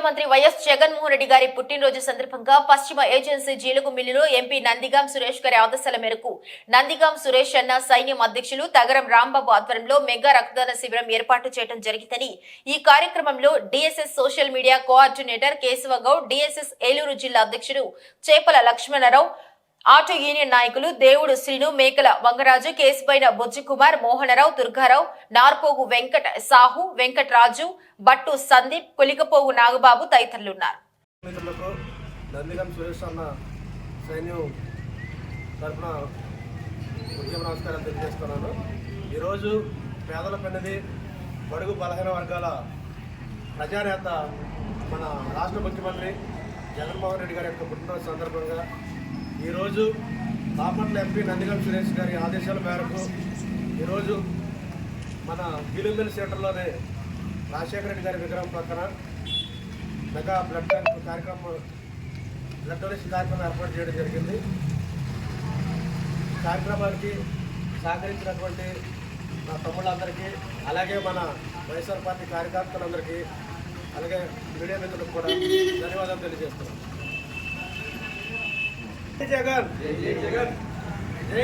ముఖ్యమంత్రి వైఎస్ జగన్మోహన్ రెడ్డి గారి పుట్టినరోజు సందర్భంగా పశ్చిమ ఏజెన్సీ జీలుగు మిల్లులో ఎంపీ నందిగాం సురేష్ గారి ఆదేశాల మేరకు నందిగాం సురేష్ అన్న సైన్యం అధ్యక్షులు తగరం రాంబాబు ఆధ్వర్యంలో మెగా రక్తదాన శిబిరం ఏర్పాటు చేయడం జరిగిందని ఈ కార్యక్రమంలో DSS social media coordinator Keshava Goud, DSS Eluru జిల్లా అధ్యక్షుడు చేపల లక్ష్మణరావు, ఆటో యూనియన్ నాయకులు దేవుడు శ్రీను, మేకల వంగరాజు, కేసుపైన బొజ్జికుమార్, మోహనరావు, దుర్గారావు, నార్పోగు వెంకట సాహు, వెంకటరాజు, బట్టు సందీప్, కొలికపోగు నాగబాబు తదితరులున్నారు. నందిగాం సురేష్ అన్న సైన్యం తరఫున నమస్కారాలు తెలియజేస్తున్నాను. ఈరోజు పేదల పెన్నది బడుగు బలహీన వర్గాల ప్రజానేత మన రాష్ట్ర ముఖ్యమంత్రి జగన్మోహన్ రెడ్డి గారి యొక్క పుట్టినరోజు సందర్భంగా ఈరోజు బాపట్ల ఎంపీ నందిగాం సురేష్ గారి ఆదేశాల మేరకు ఈరోజు మన గిలిమిల్ సెంటర్లోనే రాజశేఖర రెడ్డి గారి విగ్రహం పక్కన మెగా బ్లడ్ డొనేషన్ కార్యక్రమం ఏర్పాటు చేయడం జరిగింది. కార్యక్రమానికి సహకరించినటువంటి నా తమ్ముళ్ళందరికీ, అలాగే మన వైఎస్ఆర్ పార్టీ కార్యకర్తలందరికీ, అలాగే మీడియా మిత్రులకు కూడా ధన్యవాదాలు తెలియజేస్తున్నాను. జగన్ జై జగన్ జై